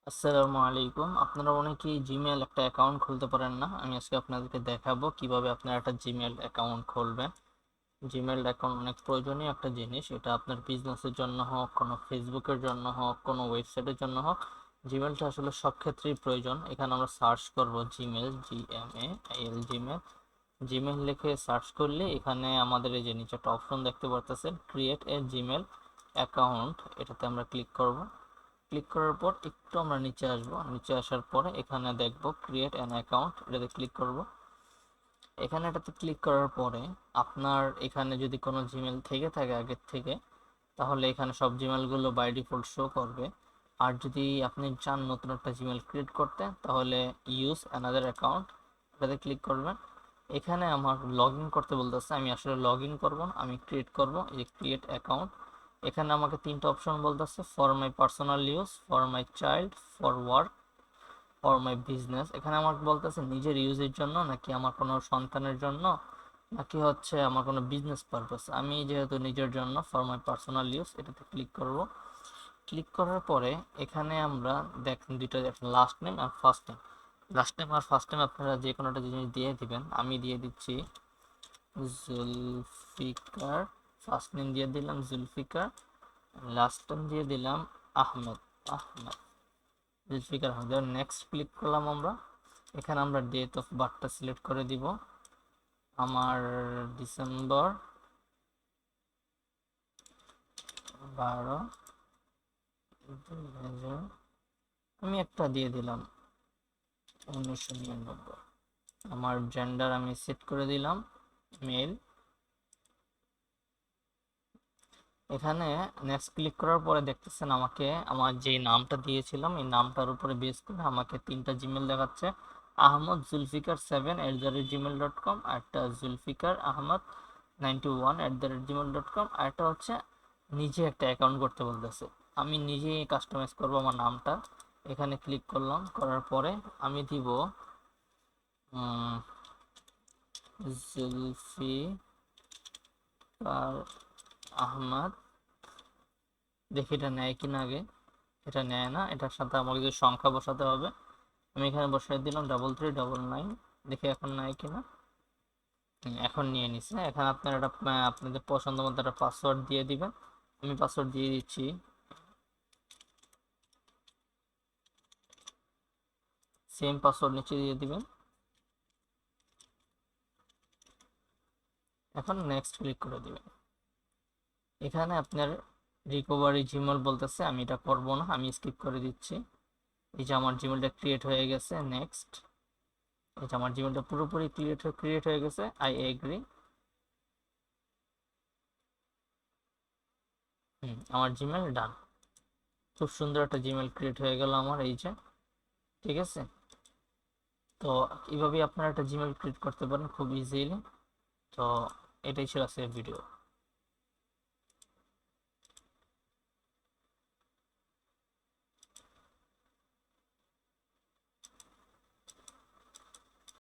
আসসালামু আলাইকুম। আপনারা অনেকেই জিমেল একটা অ্যাকাউন্ট খুলতে পারেন না। আমি আজকে আপনাদেরকে দেখাবো কিভাবে আপনারা একটা জিমেল অ্যাকাউন্ট খুলবেন। জিমেল অ্যাকাউন্ট অনেক প্রয়োজনীয় একটা জিনিস। এটা আপনার বিজনেসের জন্য হোক, কোনো ফেসবুকের জন্য হোক, কোনো ওয়েবসাইটের জন্য হোক, জিমেলটা আসলে সব ক্ষেত্রেই প্রয়োজন। এখানে আমরা সার্চ করব জিমেল, GMAIL জিমেল। জিমেল লিখে সার্চ করলে এখানে আমাদের এই যে নিচে একটা অপশন দেখতে পারতেছেন, ক্রিয়েট এ জিমেল অ্যাকাউন্ট, এটাতে আমরা ক্লিক করব। ক্লিক করার পর একটু আমরা নিচে আসবো, নিচে আসার পরে এখানে দেখবো ক্রিয়েট অ্যান অ্যাকাউন্ট, এটাতে ক্লিক করব। এখানে এটাতে ক্লিক করার পরে আপনার এখানে যদি কোনো জিমেল থেকে থাকে আগের থেকে, তাহলে এখানে সব জিমেলগুলো বাই ডিফল্ট শো করবে। আর যদি আপনি চান নতুন একটা জিমেল ক্রিয়েট করতে, তাহলে ইউজ অ্যানাদার অ্যাকাউন্ট, এটাতে ক্লিক করবেন। এখানে আমার লগ ইন করতে বলতেছে, আমি আসলে লগ ইন করবো না, আমি ক্রিয়েট করব। এই যে ক্রিয়েট অ্যাকাউন্ট, এখানে আমাকে তিনটা অপশন বলতেছে, for my personal use, for my child, for work, for my business. এখানে আমাকে বলতেছে নিজের ইউজের জন্য, নাকি আমার কোনো সন্তানের জন্য, নাকি হচ্ছে আমার কোনো বিজনেস পারপাস। আমি যেহেতু নিজের জন্য, ফর মাই পার্সোনাল ইউজ, এটাতে ক্লিক করব। ক্লিক করার পরে এখানে আমরা দেখেন দুইটা লাস্ট নেম আর ফার্স্ট নেম। লাস্ট নেম আর ফার্স্ট নেম আপনারা যে কোনো একটা জিনিস দিয়ে দিবেন। আমি দিয়ে দিচ্ছি জুলফিকার, ফার্স্ট নেম দিয়ে দিলাম জুলফিকার, লাস্ট নেম দিয়ে দিলাম আহমেদ। আহমেদ, জুলফিকার আহমেদ। নেক্সট ক্লিক করলাম আমরা। এখানে আমরা ডেট অফ বার্থটা সিলেক্ট করে দিব। আমার December 12, 2000। আমি একটা দিয়ে দিলাম 1999। আমার জেন্ডার আমি সেট করে দিলাম মেল। এখানে নেক্সট ক্লিক করার পরে দেখতেছেন আমাকে আমার যে নামটা দিয়েছিলাম এই নামটার উপরে বেস করে আমাকে তিনটা জিমেল দেখাচ্ছে, আহমদ জুলফিকার 7@gmail.com, আর একটা জুলফিকার আহমদ 91@gmail.com, আর একটা হচ্ছে নিজে একটা অ্যাকাউন্ট করতে বলতেছে। আমি নিজেই কাস্টমাইজ করব আমার নামটা। এখানে ক্লিক করলাম, করার পরে আমি দিব জুলফিকার আহমদ। দেখি এটা নেয় কিনা আগে। এটা নেয় না, এটার সাথে আমাকে কিছু সংখ্যা বসাতে হবে। আমি এখানে বসাই দিলাম 3399। দেখি এখন নেয় কিনা। এখন নিয়ে নিছে। এখন আপনার একটা আপনাদের পছন্দ মতো একটা পাসওয়ার্ড দিয়ে দিবেন। আমি পাসওয়ার্ড দিয়ে দিচ্ছি, সেম পাসওয়ার্ড নিচে দিয়ে দিবেন। এখন নেক্সট ক্লিক করে দিবেন। এখানে আপনার রিকভারি জিমেল বলতেছে, আমি এটা করব না, আমি স্কিপ করে দিচ্ছি। এই যে আমার জিমেলটা ক্রিয়েট হয়ে গেছে। নেক্সট। এই যে আমার জিমেলটা পুরোপুরি ক্রিয়েট হয়ে গেছে। I agree. আমার জিমেল ডান। খুব সুন্দর একটা জিমেল ক্রিয়েট হয়ে গেল আমার, এই যে। ঠিক আছে। তো এইভাবেই আপনারা একটা জিমেল ক্রিয়েট করতে পারেন খুব ইজিলি। তো এটাই ছিল আজকের ভিডিও।